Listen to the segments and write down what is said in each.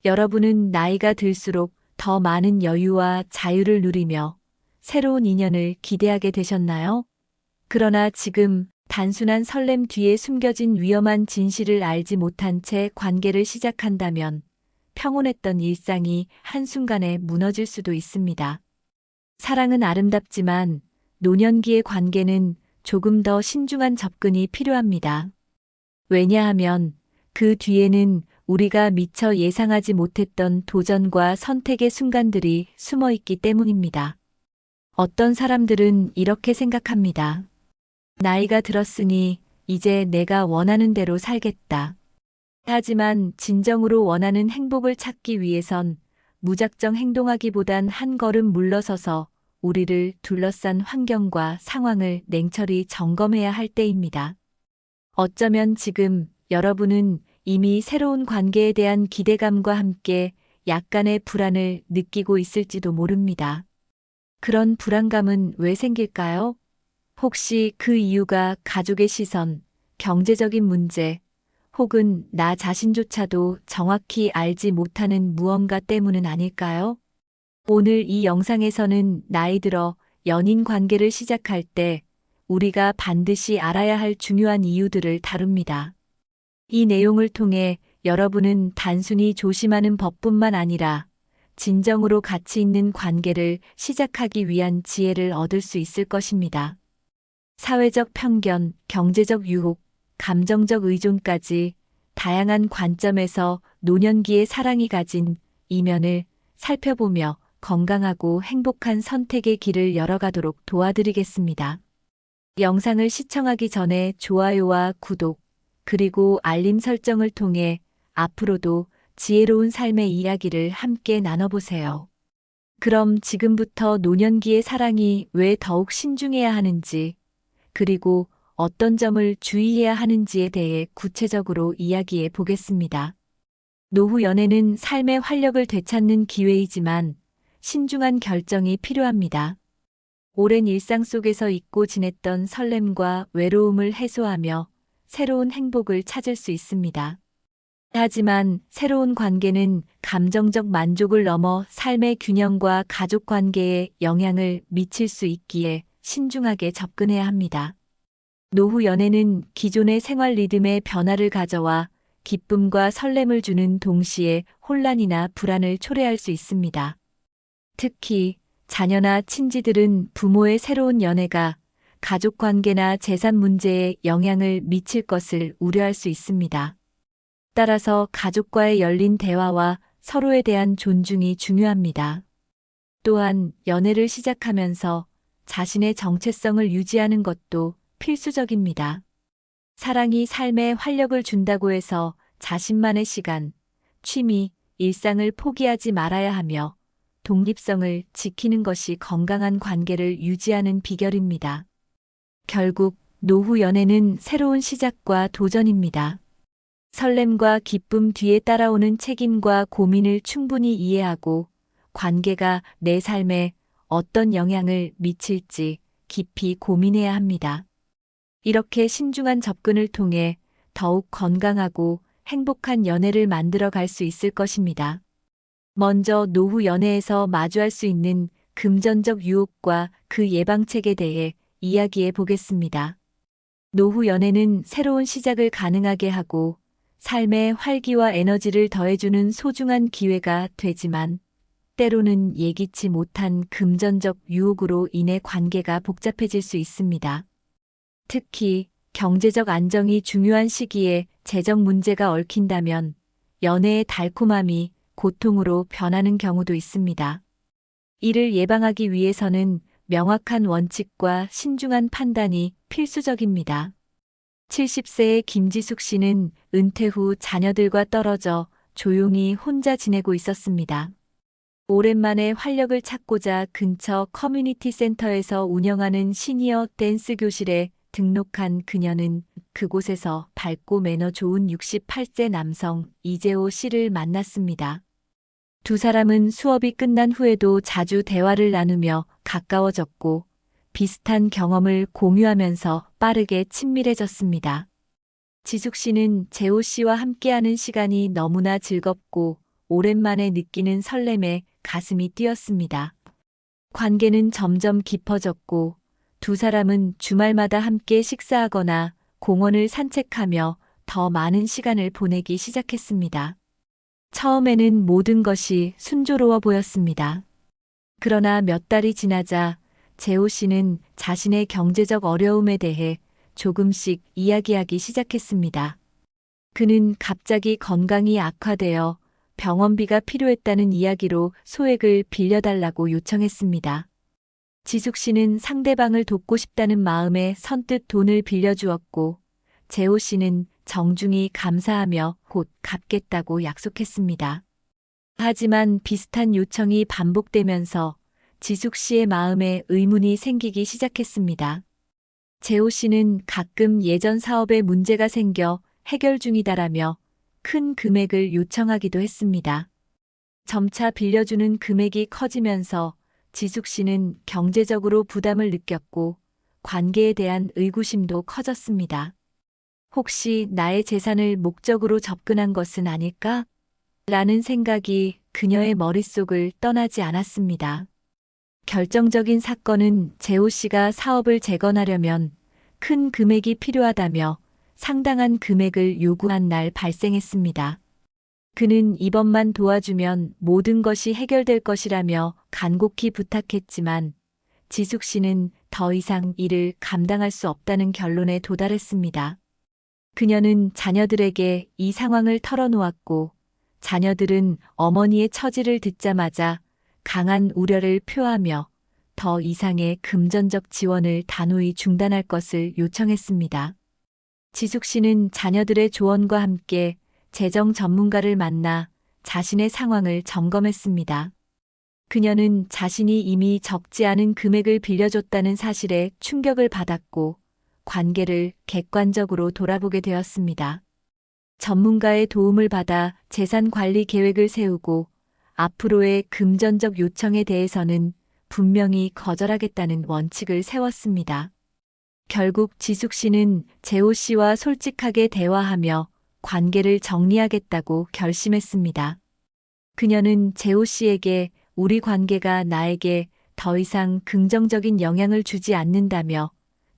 여러분은 나이가 들수록 더 많은 여유와 자유를 누리며 새로운 인연을 기대하게 되셨나요? 그러나 지금 단순한 설렘 뒤에 숨겨진 위험한 진실을 알지 못한 채 관계를 시작한다면 평온했던 일상이 한순간에 무너질 수도 있습니다. 사랑은 아름답지만 노년기의 관계는 조금 더 신중한 접근이 필요합니다. 왜냐하면 그 뒤에는 우리가 미처 예상하지 못했던 도전과 선택의 순간들이 숨어 있기 때문입니다. 어떤 사람들은 이렇게 생각합니다. 나이가 들었으니 이제 내가 원하는 대로 살겠다. 하지만 진정으로 원하는 행복을 찾기 위해선 무작정 행동하기보단 한 걸음 물러서서 우리를 둘러싼 환경과 상황을 냉철히 점검해야 할 때입니다. 어쩌면 지금 여러분은 이미 새로운 관계에 대한 기대감과 함께 약간의 불안을 느끼고 있을지도 모릅니다. 그런 불안감은 왜 생길까요? 혹시 그 이유가 가족의 시선, 경제적인 문제, 혹은 나 자신조차도 정확히 알지 못하는 무언가 때문은 아닐까요? 오늘 이 영상에서는 나이 들어 연인 관계를 시작할 때 우리가 반드시 알아야 할 중요한 이유들을 다룹니다. 이 내용을 통해 여러분은 단순히 조심하는 법뿐만 아니라 진정으로 가치 있는 관계를 시작하기 위한 지혜를 얻을 수 있을 것입니다. 사회적 편견, 경제적 유혹, 감정적 의존까지 다양한 관점에서 노년기의 사랑이 가진 이면을 살펴보며 건강하고 행복한 선택의 길을 열어가도록 도와드리겠습니다. 영상을 시청하기 전에 좋아요와 구독, 그리고 알림 설정을 통해 앞으로도 지혜로운 삶의 이야기를 함께 나눠보세요. 그럼 지금부터 노년기의 사랑이 왜 더욱 신중해야 하는지, 그리고 어떤 점을 주의해야 하는지에 대해 구체적으로 이야기해 보겠습니다. 노후 연애는 삶의 활력을 되찾는 기회이지만 신중한 결정이 필요합니다. 오랜 일상 속에서 잊고 지냈던 설렘과 외로움을 해소하며 새로운 행복을 찾을 수 있습니다. 하지만 새로운 관계는 감정적 만족을 넘어 삶의 균형과 가족 관계에 영향을 미칠 수 있기에 신중하게 접근해야 합니다. 노후 연애는 기존의 생활 리듬에 변화를 가져와 기쁨과 설렘을 주는 동시에 혼란이나 불안을 초래할 수 있습니다. 특히 자녀나 친지들은 부모의 새로운 연애가 가족 관계나 재산 문제에 영향을 미칠 것을 우려할 수 있습니다. 따라서 가족과의 열린 대화와 서로에 대한 존중이 중요합니다. 또한 연애를 시작하면서 자신의 정체성을 유지하는 것도 필수적입니다. 사랑이 삶에 활력을 준다고 해서 자신만의 시간, 취미, 일상을 포기하지 말아야 하며 독립성을 지키는 것이 건강한 관계를 유지하는 비결입니다. 결국 노후 연애는 새로운 시작과 도전입니다. 설렘과 기쁨 뒤에 따라오는 책임과 고민을 충분히 이해하고 관계가 내 삶에 어떤 영향을 미칠지 깊이 고민해야 합니다. 이렇게 신중한 접근을 통해 더욱 건강하고 행복한 연애를 만들어 갈 수 있을 것입니다. 먼저 노후 연애에서 마주할 수 있는 금전적 유혹과 그 예방책에 대해 이야기해 보겠습니다. 노후 연애는 새로운 시작을 가능하게 하고 삶의 활기와 에너지를 더해주는 소중한 기회가 되지만 때로는 예기치 못한 금전적 유혹으로 인해 관계가 복잡해질 수 있습니다. 특히 경제적 안정이 중요한 시기에 재정 문제가 얽힌다면 연애의 달콤함이 고통으로 변하는 경우도 있습니다. 이를 예방하기 위해서는 명확한 원칙과 신중한 판단이 필수적입니다. 70세의 김지숙 씨는 은퇴 후 자녀들과 떨어져 조용히 혼자 지내고 있었습니다. 오랜만에 활력을 찾고자 근처 커뮤니티 센터에서 운영하는 시니어 댄스 교실에 등록한 그녀는 그곳에서 밝고 매너 좋은 68세 남성 이재호 씨를 만났습니다. 두 사람은 수업이 끝난 후에도 자주 대화를 나누며 가까워졌고 비슷한 경험을 공유하면서 빠르게 친밀해졌습니다. 지숙 씨는 재호 씨와 함께하는 시간이 너무나 즐겁고 오랜만에 느끼는 설렘에 가슴이 뛰었습니다. 관계는 점점 깊어졌고 두 사람은 주말마다 함께 식사하거나 공원을 산책하며 더 많은 시간을 보내기 시작했습니다. 처음에는 모든 것이 순조로워 보였습니다. 그러나 몇 달이 지나자 재호 씨는 자신의 경제적 어려움에 대해 조금씩 이야기하기 시작했습니다. 그는 갑자기 건강이 악화되어 병원비가 필요했다는 이야기로 소액을 빌려달라고 요청했습니다. 지숙 씨는 상대방을 돕고 싶다는 마음에 선뜻 돈을 빌려주었고, 재호 씨는 정중히 감사하며 곧 갚겠다고 약속했습니다. 하지만 비슷한 요청이 반복되면서 지숙 씨의 마음에 의문이 생기기 시작했습니다. 재호 씨는 가끔 예전 사업에 문제가 생겨 해결 중이다라며 큰 금액을 요청하기도 했습니다. 점차 빌려주는 금액이 커지면서 지숙 씨는 경제적으로 부담을 느꼈고 관계에 대한 의구심도 커졌습니다. 혹시 나의 재산을 목적으로 접근한 것은 아닐까? 라는 생각이 그녀의 머릿속을 떠나지 않았습니다. 결정적인 사건은 재호 씨가 사업을 재건하려면 큰 금액이 필요하다며 상당한 금액을 요구한 날 발생했습니다. 그는 이번만 도와주면 모든 것이 해결될 것이라며 간곡히 부탁했지만 지숙 씨는 더 이상 일을 감당할 수 없다는 결론에 도달했습니다. 그녀는 자녀들에게 이 상황을 털어놓았고 자녀들은 어머니의 처지를 듣자마자 강한 우려를 표하며 더 이상의 금전적 지원을 단호히 중단할 것을 요청했습니다. 지숙 씨는 자녀들의 조언과 함께 재정 전문가를 만나 자신의 상황을 점검했습니다. 그녀는 자신이 이미 적지 않은 금액을 빌려줬다는 사실에 충격을 받았고 관계를 객관적으로 돌아보게 되었습니다. 전문가의 도움을 받아 재산 관리 계획을 세우고 앞으로의 금전적 요청에 대해서는 분명히 거절하겠다는 원칙을 세웠습니다. 결국 지숙 씨는 재호 씨와 솔직하게 대화하며 관계를 정리하겠다고 결심했습니다. 그녀는 재호 씨에게 우리 관계가 나에게 더 이상 긍정적인 영향을 주지 않는다며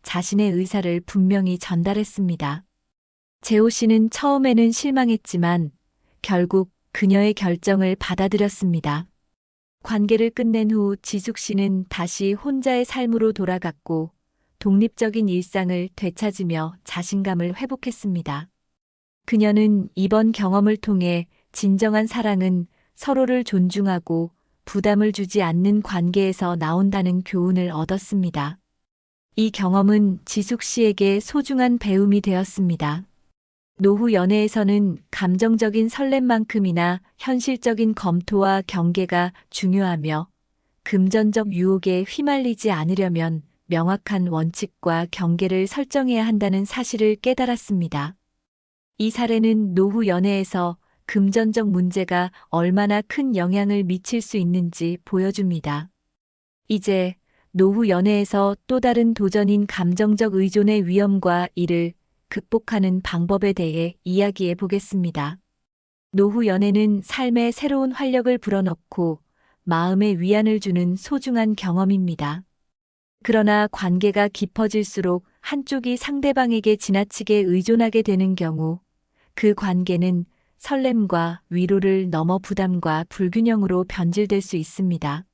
자신의 의사를 분명히 전달했습니다. 재호 씨는 처음에는 실망했지만 결국 그녀의 결정을 받아들였습니다. 관계를 끝낸 후 지숙 씨는 다시 혼자의 삶으로 돌아갔고 독립적인 일상을 되찾으며 자신감을 회복했습니다. 그녀는 이번 경험을 통해 진정한 사랑은 서로를 존중하고 부담을 주지 않는 관계에서 나온다는 교훈을 얻었습니다. 이 경험은 지숙 씨에게 소중한 배움이 되었습니다. 노후 연애에서는 감정적인 설렘만큼이나 현실적인 검토와 경계가 중요하며 금전적 유혹에 휘말리지 않으려면 명확한 원칙과 경계를 설정해야 한다는 사실을 깨달았습니다. 이 사례는 노후 연애에서 금전적 문제가 얼마나 큰 영향을 미칠 수 있는지 보여줍니다. 이제 노후 연애에서 또 다른 도전인 감정적 의존의 위험과 이를 극복하는 방법에 대해 이야기해 보겠습니다. 노후 연애는 삶에 새로운 활력을 불어넣고 마음에 위안을 주는 소중한 경험입니다. 그러나 관계가 깊어질수록 한쪽이 상대방에게 지나치게 의존하게 되는 경우 그 관계는 설렘과 위로를 넘어 부담과 불균형으로 변질될 수 있습니다.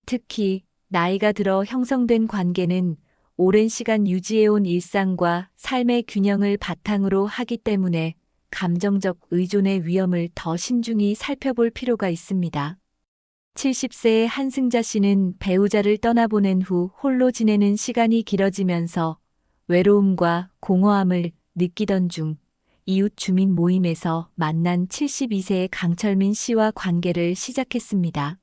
특히 나이가 들어 형성된 관계는 오랜 시간 유지해온 일상과 삶의 균형을 바탕으로 하기 때문에 감정적 의존의 위험을 더 신중히 살펴볼 필요가 있습니다. 70세의 한승자 씨는 배우자를 떠나보낸 후 홀로 지내는 시간이 길어지면서 외로움과 공허함을 느끼던 중 이웃 주민 모임에서 만난 72세의 강철민 씨와 관계를 시작했습니다.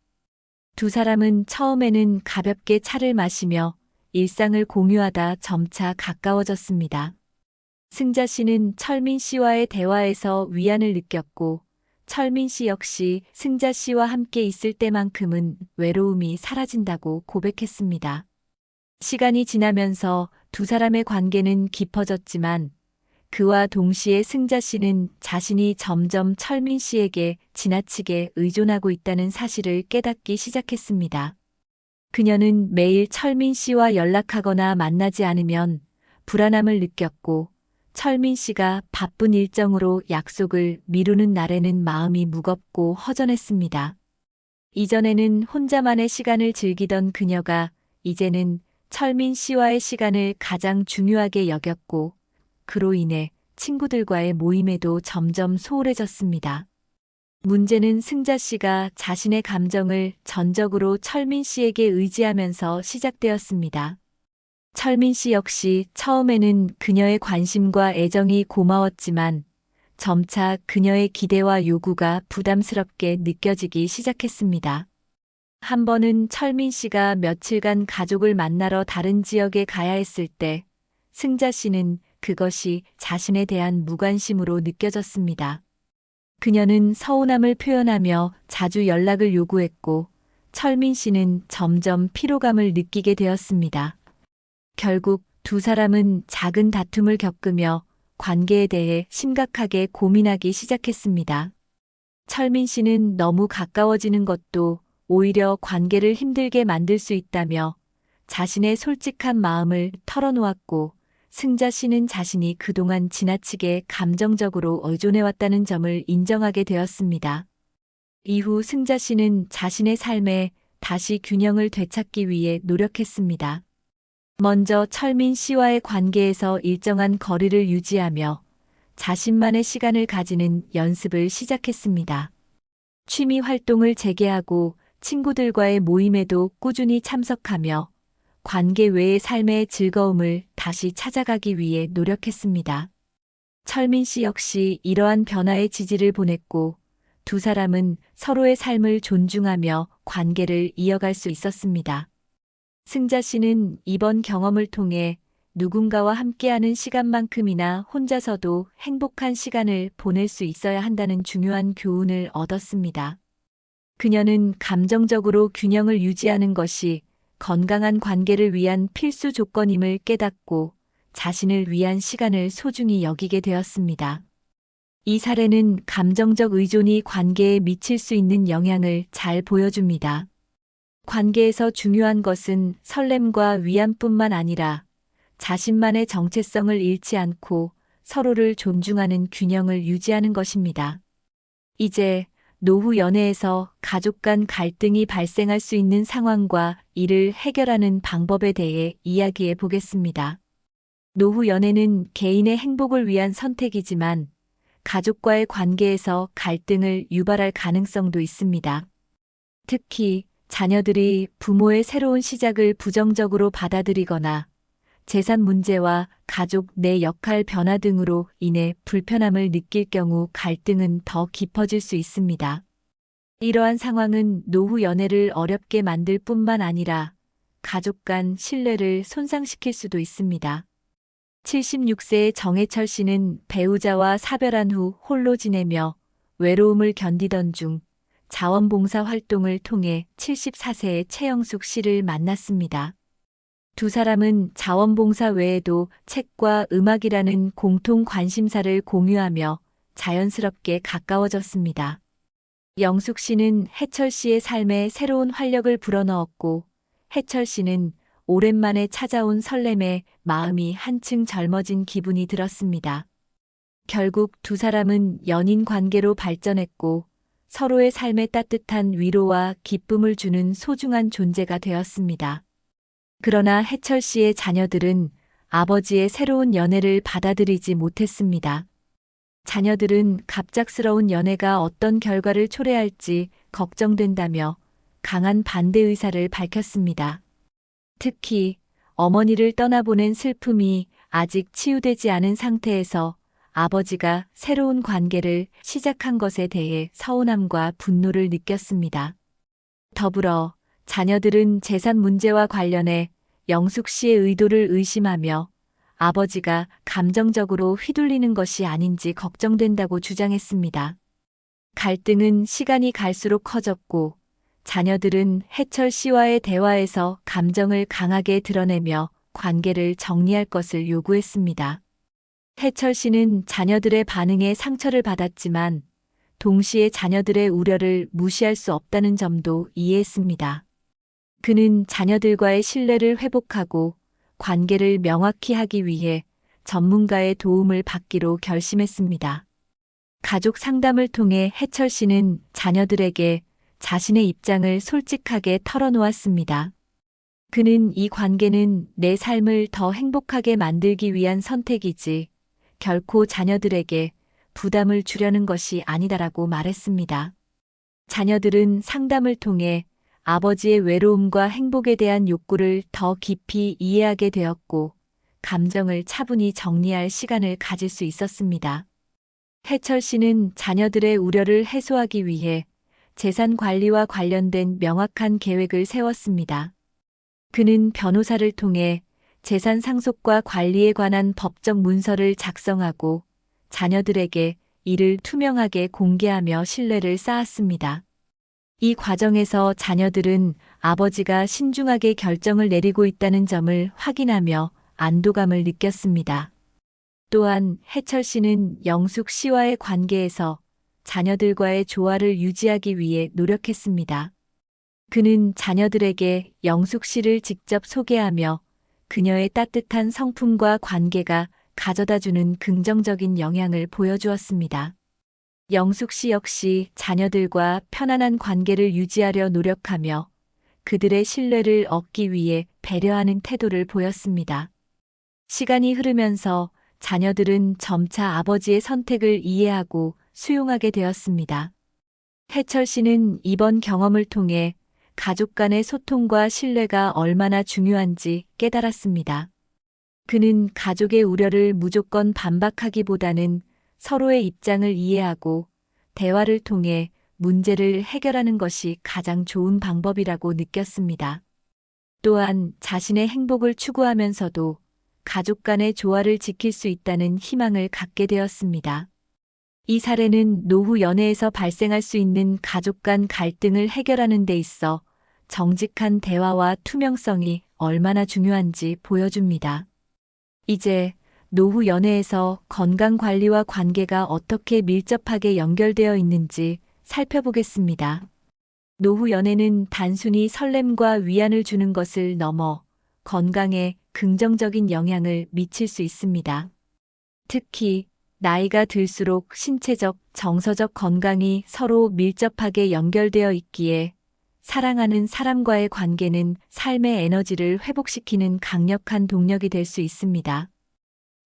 두 사람은 처음에는 가볍게 차를 마시며 일상을 공유하다 점차 가까워졌습니다. 승자 씨는 철민 씨와의 대화에서 위안을 느꼈고 철민 씨 역시 승자 씨와 함께 있을 때만큼은 외로움이 사라진다고 고백했습니다. 시간이 지나면서 두 사람의 관계는 깊어졌지만 그와 동시에 승자 씨는 자신이 점점 철민 씨에게 지나치게 의존하고 있다는 사실을 깨닫기 시작했습니다. 그녀는 매일 철민 씨와 연락하거나 만나지 않으면 불안함을 느꼈고, 철민 씨가 바쁜 일정으로 약속을 미루는 날에는 마음이 무겁고 허전했습니다. 이전에는 혼자만의 시간을 즐기던 그녀가 이제는 철민 씨와의 시간을 가장 중요하게 여겼고, 그로 인해 친구들과의 모임에도 점점 소홀해졌습니다. 문제는 승자 씨가 자신의 감정을 전적으로 철민 씨에게 의지하면서 시작되었습니다. 철민 씨 역시 처음에는 그녀의 관심과 애정이 고마웠지만 점차 그녀의 기대와 요구가 부담스럽게 느껴지기 시작했습니다. 한 번은 철민 씨가 며칠간 가족을 만나러 다른 지역에 가야 했을 때 승자 씨는 그것이 자신에 대한 무관심으로 느껴졌습니다. 그녀는 서운함을 표현하며 자주 연락을 요구했고, 철민 씨는 점점 피로감을 느끼게 되었습니다. 결국 두 사람은 작은 다툼을 겪으며 관계에 대해 심각하게 고민하기 시작했습니다. 철민 씨는 너무 가까워지는 것도 오히려 관계를 힘들게 만들 수 있다며 자신의 솔직한 마음을 털어놓았고, 승자 씨는 자신이 그동안 지나치게 감정적으로 의존해왔다는 점을 인정하게 되었습니다. 이후 승자 씨는 자신의 삶에 다시 균형을 되찾기 위해 노력했습니다. 먼저 철민 씨와의 관계에서 일정한 거리를 유지하며 자신만의 시간을 가지는 연습을 시작했습니다. 취미 활동을 재개하고 친구들과의 모임에도 꾸준히 참석하며 관계 외의 삶의 즐거움을 다시 찾아가기 위해 노력했습니다. 철민 씨 역시 이러한 변화에 지지를 보냈고, 두 사람은 서로의 삶을 존중하며 관계를 이어갈 수 있었습니다. 승자 씨는 이번 경험을 통해 누군가와 함께하는 시간만큼이나 혼자서도 행복한 시간을 보낼 수 있어야 한다는 중요한 교훈을 얻었습니다. 그녀는 감정적으로 균형을 유지하는 것이 건강한 관계를 위한 필수 조건임을 깨닫고 자신을 위한 시간을 소중히 여기게 되었습니다. 이 사례는 감정적 의존이 관계에 미칠 수 있는 영향을 잘 보여줍니다. 관계에서 중요한 것은 설렘과 위안뿐만 아니라 자신만의 정체성을 잃지 않고 서로를 존중하는 균형을 유지하는 것입니다. 이제 노후 연애에서 가족 간 갈등이 발생할 수 있는 상황과 이를 해결하는 방법에 대해 이야기해 보겠습니다. 노후 연애는 개인의 행복을 위한 선택이지만 가족과의 관계에서 갈등을 유발할 가능성도 있습니다. 특히 자녀들이 부모의 새로운 시작을 부정적으로 받아들이거나 재산 문제와 가족 내 역할 변화 등으로 인해 불편함을 느낄 경우 갈등은 더 깊어질 수 있습니다. 이러한 상황은 노후 연애를 어렵게 만들 뿐만 아니라 가족 간 신뢰를 손상시킬 수도 있습니다. 76세의 정해철 씨는 배우자와 사별한 후 홀로 지내며 외로움을 견디던 중 자원봉사 활동을 통해 74세의 최영숙 씨를 만났습니다. 두 사람은 자원봉사 외에도 책과 음악이라는 공통 관심사를 공유하며 자연스럽게 가까워졌습니다. 영숙 씨는 해철 씨의 삶에 새로운 활력을 불어넣었고, 해철 씨는 오랜만에 찾아온 설렘에 마음이 한층 젊어진 기분이 들었습니다. 결국 두 사람은 연인 관계로 발전했고, 서로의 삶에 따뜻한 위로와 기쁨을 주는 소중한 존재가 되었습니다. 그러나 해철 씨의 자녀들은 아버지의 새로운 연애를 받아들이지 못했습니다. 자녀들은 갑작스러운 연애가 어떤 결과를 초래할지 걱정된다며 강한 반대 의사를 밝혔습니다. 특히 어머니를 떠나보낸 슬픔이 아직 치유되지 않은 상태에서 아버지가 새로운 관계를 시작한 것에 대해 서운함과 분노를 느꼈습니다. 더불어 자녀들은 재산 문제와 관련해 영숙 씨의 의도를 의심하며 아버지가 감정적으로 휘둘리는 것이 아닌지 걱정된다고 주장했습니다. 갈등은 시간이 갈수록 커졌고, 자녀들은 해철 씨와의 대화에서 감정을 강하게 드러내며 관계를 정리할 것을 요구했습니다. 해철 씨는 자녀들의 반응에 상처를 받았지만 동시에 자녀들의 우려를 무시할 수 없다는 점도 이해했습니다. 그는 자녀들과의 신뢰를 회복하고 관계를 명확히 하기 위해 전문가의 도움을 받기로 결심했습니다. 가족 상담을 통해 해철 씨는 자녀들에게 자신의 입장을 솔직하게 털어놓았습니다. 그는 이 관계는 내 삶을 더 행복하게 만들기 위한 선택이지 결코 자녀들에게 부담을 주려는 것이 아니다라고 말했습니다. 자녀들은 상담을 통해 아버지의 외로움과 행복에 대한 욕구를 더 깊이 이해하게 되었고, 감정을 차분히 정리할 시간을 가질 수 있었습니다. 해철 씨는 자녀들의 우려를 해소하기 위해 재산 관리와 관련된 명확한 계획을 세웠습니다. 그는 변호사를 통해 재산 상속과 관리에 관한 법적 문서를 작성하고 자녀들에게 이를 투명하게 공개하며 신뢰를 쌓았습니다. 이 과정에서 자녀들은 아버지가 신중하게 결정을 내리고 있다는 점을 확인하며 안도감을 느꼈습니다. 또한 해철 씨는 영숙 씨와의 관계에서 자녀들과의 조화를 유지하기 위해 노력했습니다. 그는 자녀들에게 영숙 씨를 직접 소개하며 그녀의 따뜻한 성품과 관계가 가져다주는 긍정적인 영향을 보여주었습니다. 영숙 씨 역시 자녀들과 편안한 관계를 유지하려 노력하며 그들의 신뢰를 얻기 위해 배려하는 태도를 보였습니다. 시간이 흐르면서 자녀들은 점차 아버지의 선택을 이해하고 수용하게 되었습니다. 해철 씨는 이번 경험을 통해 가족 간의 소통과 신뢰가 얼마나 중요한지 깨달았습니다. 그는 가족의 우려를 무조건 반박하기보다는 서로의 입장을 이해하고 대화를 통해 문제를 해결하는 것이 가장 좋은 방법이라고 느꼈습니다. 또한 자신의 행복을 추구하면서도 가족 간의 조화를 지킬 수 있다는 희망을 갖게 되었습니다. 이 사례는 노후 연애에서 발생할 수 있는 가족 간 갈등을 해결하는 데 있어 정직한 대화와 투명성이 얼마나 중요한지 보여줍니다. 이제 노후 연애에서 건강 관리와 관계가 어떻게 밀접하게 연결되어 있는지 살펴보겠습니다. 노후 연애는 단순히 설렘과 위안을 주는 것을 넘어 건강에 긍정적인 영향을 미칠 수 있습니다. 특히 나이가 들수록 신체적, 정서적 건강이 서로 밀접하게 연결되어 있기에 사랑하는 사람과의 관계는 삶의 에너지를 회복시키는 강력한 동력이 될 수 있습니다.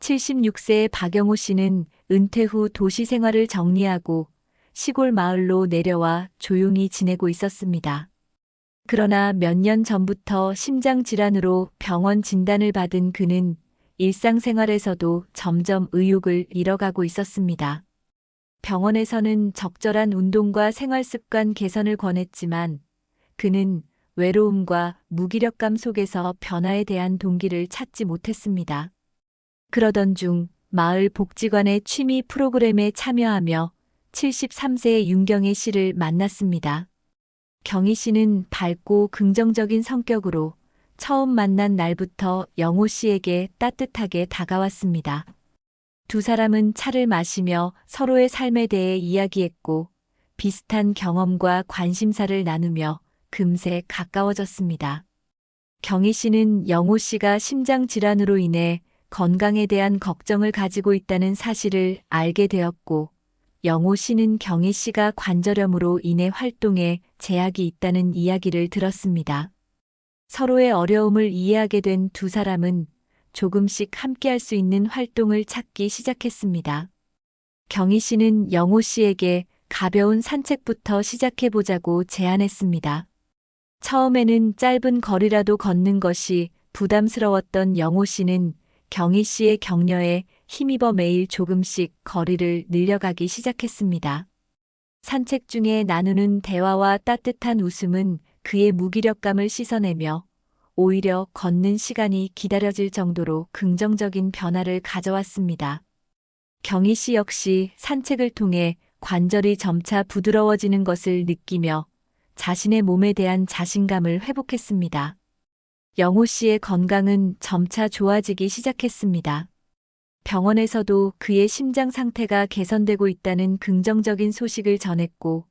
76세의 박영호 씨는 은퇴 후 도시 생활을 정리하고 시골 마을로 내려와 조용히 지내고 있었습니다. 그러나 몇 년 전부터 심장 질환으로 병원 진단을 받은 그는 일상생활에서도 점점 의욕을 잃어가고 있었습니다. 병원에서는 적절한 운동과 생활 습관 개선을 권했지만 그는 외로움과 무기력감 속에서 변화에 대한 동기를 찾지 못했습니다. 그러던 중 마을 복지관의 취미 프로그램에 참여하며 73세의 윤경혜 씨를 만났습니다. 경희 씨는 밝고 긍정적인 성격으로 처음 만난 날부터 영호 씨에게 따뜻하게 다가왔습니다. 두 사람은 차를 마시며 서로의 삶에 대해 이야기했고 비슷한 경험과 관심사를 나누며 금세 가까워졌습니다. 경희 씨는 영호 씨가 심장 질환으로 인해 건강에 대한 걱정을 가지고 있다는 사실을 알게 되었고, 영호 씨는 경희 씨가 관절염으로 인해 활동에 제약이 있다는 이야기를 들었습니다. 서로의 어려움을 이해하게 된 두 사람은 조금씩 함께할 수 있는 활동을 찾기 시작했습니다. 경희 씨는 영호 씨에게 가벼운 산책부터 시작해보자고 제안했습니다. 처음에는 짧은 거리라도 걷는 것이 부담스러웠던 영호 씨는 경희 씨의 격려에 힘입어 매일 조금씩 거리를 늘려가기 시작했습니다. 산책 중에 나누는 대화와 따뜻한 웃음은 그의 무기력감을 씻어내며 오히려 걷는 시간이 기다려질 정도로 긍정적인 변화를 가져왔습니다. 경희 씨 역시 산책을 통해 관절이 점차 부드러워지는 것을 느끼며 자신의 몸에 대한 자신감을 회복했습니다. 영호 씨의 건강은 점차 좋아지기 시작했습니다. 병원에서도 그의 심장 상태가 개선되고 있다는 긍정적인 소식을 전했고,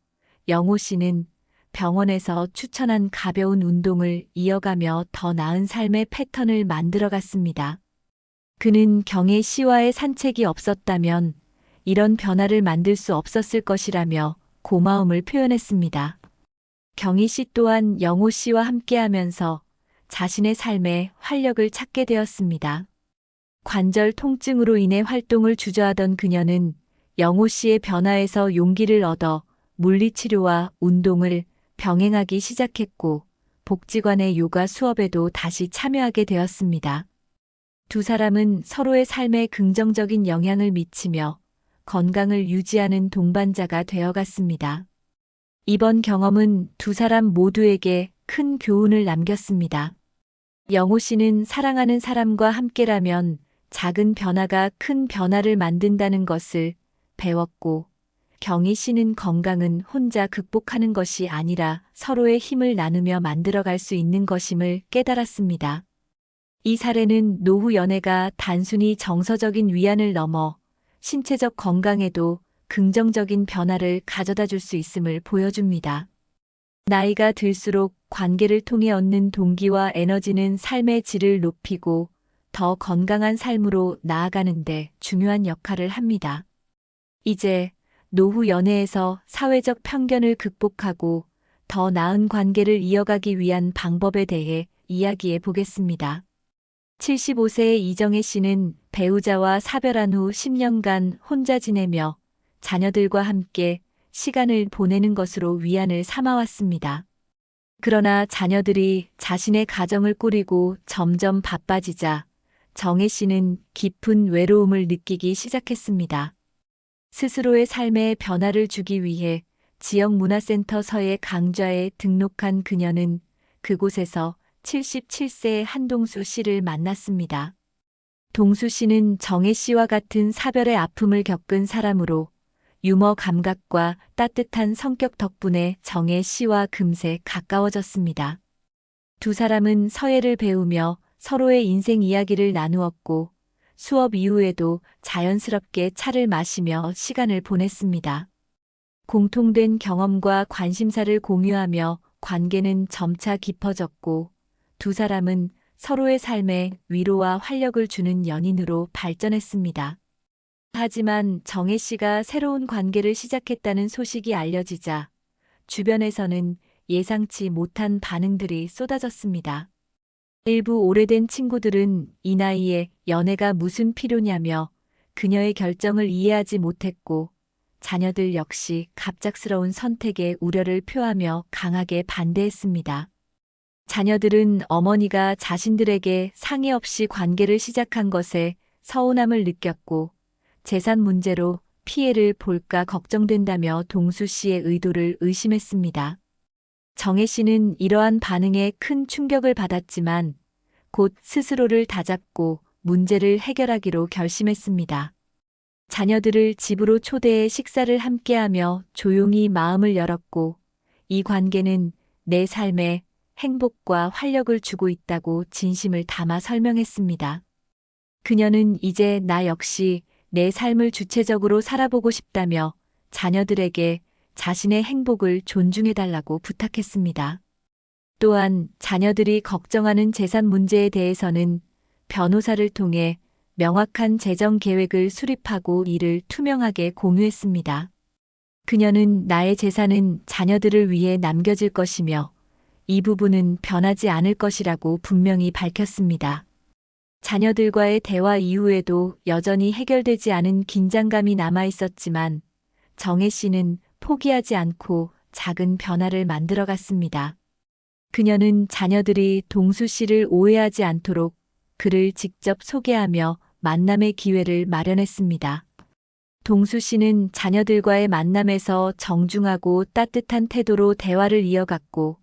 영호 씨는 병원에서 추천한 가벼운 운동을 이어가며 더 나은 삶의 패턴을 만들어갔습니다. 그는 경혜 씨와의 산책이 없었다면 이런 변화를 만들 수 없었을 것이라며 고마움을 표현했습니다. 경희 씨 또한 영호 씨와 함께하면서 자신의 삶에 활력을 찾게 되었습니다. 관절 통증으로 인해 활동을 주저하던 그녀는 영호 씨의 변화에서 용기를 얻어 물리치료와 운동을 병행하기 시작했고, 복지관의 요가 수업에도 다시 참여하게 되었습니다. 두 사람은 서로의 삶에 긍정적인 영향을 미치며 건강을 유지하는 동반자가 되어갔습니다. 이번 경험은 두 사람 모두에게 큰 교훈을 남겼습니다. 영호 씨는 사랑하는 사람과 함께라면 작은 변화가 큰 변화를 만든다는 것을 배웠고, 경희 씨는 건강은 혼자 극복하는 것이 아니라 서로의 힘을 나누며 만들어갈 수 있는 것임을 깨달았습니다. 이 사례는 노후 연애가 단순히 정서적인 위안을 넘어 신체적 건강에도 긍정적인 변화를 가져다 줄 수 있음을 보여줍니다. 나이가 들수록 관계를 통해 얻는 동기와 에너지는 삶의 질을 높이고 더 건강한 삶으로 나아가는 데 중요한 역할을 합니다. 이제 노후 연애에서 사회적 편견을 극복하고 더 나은 관계를 이어가기 위한 방법에 대해 이야기해 보겠습니다. 75세의 이정혜 씨는 배우자와 사별한 후 10년간 혼자 지내며 자녀들과 함께 시간을 보내는 것으로 위안을 삼아왔습니다. 그러나 자녀들이 자신의 가정을 꾸리고 점점 바빠지자 정혜 씨는 깊은 외로움을 느끼기 시작했습니다. 스스로의 삶에 변화를 주기 위해 지역 문화센터 서예 강좌에 등록한 그녀는 그곳에서 77세의 한동수 씨를 만났습니다. 동수 씨는 정혜 씨와 같은 사별의 아픔을 겪은 사람으로 유머 감각과 따뜻한 성격 덕분에 정혜 씨와 금세 가까워졌습니다. 두 사람은 서예를 배우며 서로의 인생 이야기를 나누었고, 수업 이후에도 자연스럽게 차를 마시며 시간을 보냈습니다. 공통된 경험과 관심사를 공유하며 관계는 점차 깊어졌고, 두 사람은 서로의 삶에 위로와 활력을 주는 연인으로 발전했습니다. 하지만 정혜 씨가 새로운 관계를 시작했다는 소식이 알려지자 주변에서는 예상치 못한 반응들이 쏟아졌습니다. 일부 오래된 친구들은 이 나이에 연애가 무슨 필요냐며 그녀의 결정을 이해하지 못했고, 자녀들 역시 갑작스러운 선택에 우려를 표하며 강하게 반대했습니다. 자녀들은 어머니가 자신들에게 상의 없이 관계를 시작한 것에 서운함을 느꼈고, 재산 문제로 피해를 볼까 걱정된다며 동수 씨의 의도를 의심했습니다. 정혜 씨는 이러한 반응에 큰 충격을 받았지만 곧 스스로를 다잡고 문제를 해결하기로 결심했습니다. 자녀들을 집으로 초대해 식사를 함께하며 조용히 마음을 열었고, 이 관계는 내 삶에 행복과 활력을 주고 있다고 진심을 담아 설명했습니다. 그녀는 이제 나 역시 내 삶을 주체적으로 살아보고 싶다며 자녀들에게 자신의 행복을 존중해달라고 부탁했습니다. 또한 자녀들이 걱정하는 재산 문제에 대해서는 변호사를 통해 명확한 재정 계획을 수립하고 이를 투명하게 공유했습니다. 그녀는 나의 재산은 자녀들을 위해 남겨질 것이며 이 부분은 변하지 않을 것이라고 분명히 밝혔습니다. 자녀들과의 대화 이후에도 여전히 해결되지 않은 긴장감이 남아 있었지만 정혜 씨는 포기하지 않고 작은 변화를 만들어갔습니다. 그녀는 자녀들이 동수 씨를 오해하지 않도록 그를 직접 소개하며 만남의 기회를 마련했습니다. 동수 씨는 자녀들과의 만남에서 정중하고 따뜻한 태도로 대화를 이어갔고,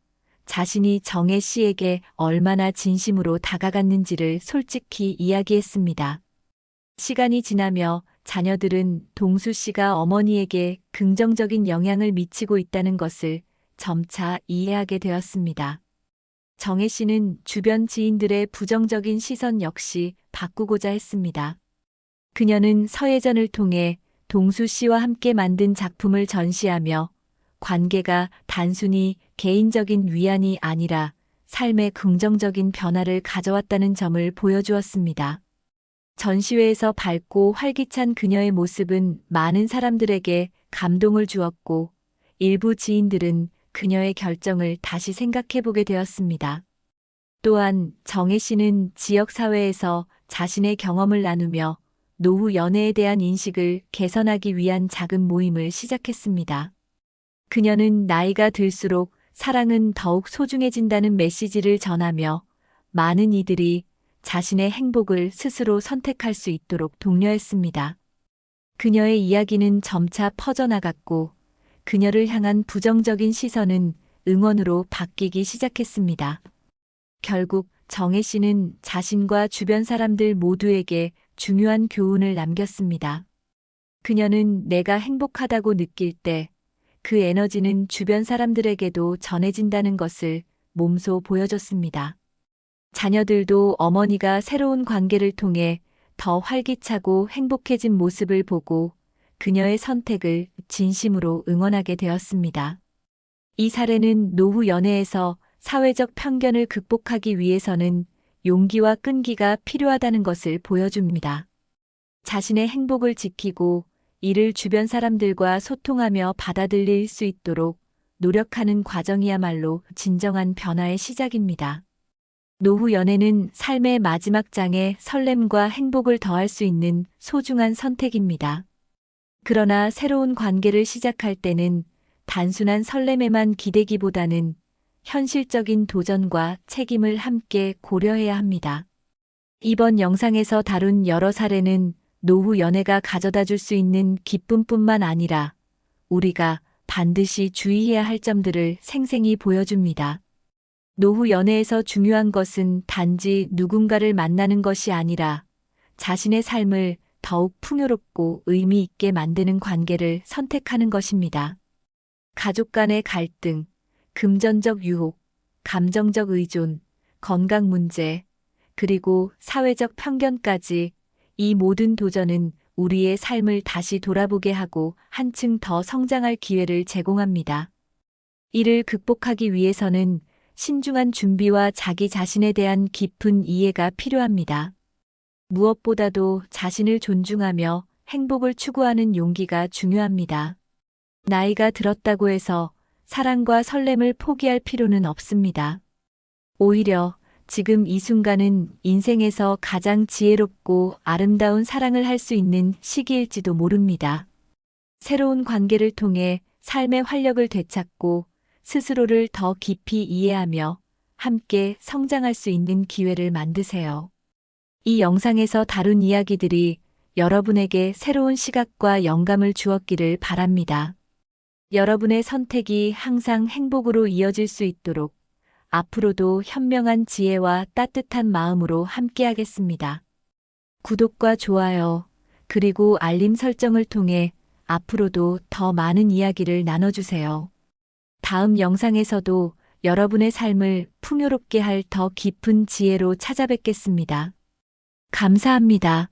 자신이 정혜 씨에게 얼마나 진심으로 다가갔는지를 솔직히 이야기했습니다. 시간이 지나며 자녀들은 동수 씨가 어머니에게 긍정적인 영향을 미치고 있다는 것을 점차 이해하게 되었습니다. 정혜 씨는 주변 지인들의 부정적인 시선 역시 바꾸고자 했습니다. 그녀는 서예전을 통해 동수 씨와 함께 만든 작품을 전시하며 관계가 단순히 개인적인 위안이 아니라 삶의 긍정적인 변화를 가져왔다는 점을 보여주었습니다. 전시회에서 밝고 활기찬 그녀의 모습은 많은 사람들에게 감동을 주었고, 일부 지인들은 그녀의 결정을 다시 생각해보게 되었습니다. 또한 정혜 씨는 지역사회에서 자신의 경험을 나누며 노후 연애에 대한 인식을 개선하기 위한 작은 모임을 시작했습니다. 그녀는 나이가 들수록 사랑은 더욱 소중해진다는 메시지를 전하며 많은 이들이 자신의 행복을 스스로 선택할 수 있도록 독려했습니다. 그녀의 이야기는 점차 퍼져나갔고 그녀를 향한 부정적인 시선은 응원으로 바뀌기 시작했습니다. 결국 정혜 씨는 자신과 주변 사람들 모두에게 중요한 교훈을 남겼습니다. 그녀는 내가 행복하다고 느낄 때 그 에너지는 주변 사람들에게도 전해진다는 것을 몸소 보여줬습니다. 자녀들도 어머니가 새로운 관계를 통해 더 활기차고 행복해진 모습을 보고 그녀의 선택을 진심으로 응원하게 되었습니다. 이 사례는 노후 연애에서 사회적 편견을 극복하기 위해서는 용기와 끈기가 필요하다는 것을 보여줍니다. 자신의 행복을 지키고 이를 주변 사람들과 소통하며 받아들일 수 있도록 노력하는 과정이야말로 진정한 변화의 시작입니다. 노후 연애는 삶의 마지막 장에 설렘과 행복을 더할 수 있는 소중한 선택입니다. 그러나 새로운 관계를 시작할 때는 단순한 설렘에만 기대기보다는 현실적인 도전과 책임을 함께 고려해야 합니다. 이번 영상에서 다룬 여러 사례는 노후 연애가 가져다 줄 수 있는 기쁨뿐만 아니라 우리가 반드시 주의해야 할 점들을 생생히 보여줍니다. 노후 연애에서 중요한 것은 단지 누군가를 만나는 것이 아니라 자신의 삶을 더욱 풍요롭고 의미 있게 만드는 관계를 선택하는 것입니다. 가족 간의 갈등, 금전적 유혹, 감정적 의존, 건강 문제, 그리고 사회적 편견까지 이 모든 도전은 우리의 삶을 다시 돌아보게 하고 한층 더 성장할 기회를 제공합니다. 이를 극복하기 위해서는 신중한 준비와 자기 자신에 대한 깊은 이해가 필요합니다. 무엇보다도 자신을 존중하며 행복을 추구하는 용기가 중요합니다. 나이가 들었다고 해서 사랑과 설렘을 포기할 필요는 없습니다. 오히려 지금 이 순간은 인생에서 가장 지혜롭고 아름다운 사랑을 할 수 있는 시기일지도 모릅니다. 새로운 관계를 통해 삶의 활력을 되찾고 스스로를 더 깊이 이해하며 함께 성장할 수 있는 기회를 만드세요. 이 영상에서 다룬 이야기들이 여러분에게 새로운 시각과 영감을 주었기를 바랍니다. 여러분의 선택이 항상 행복으로 이어질 수 있도록 앞으로도 현명한 지혜와 따뜻한 마음으로 함께하겠습니다. 구독과 좋아요, 그리고 알림 설정을 통해 앞으로도 더 많은 이야기를 나눠주세요. 다음 영상에서도 여러분의 삶을 풍요롭게 할 더 깊은 지혜로 찾아뵙겠습니다. 감사합니다.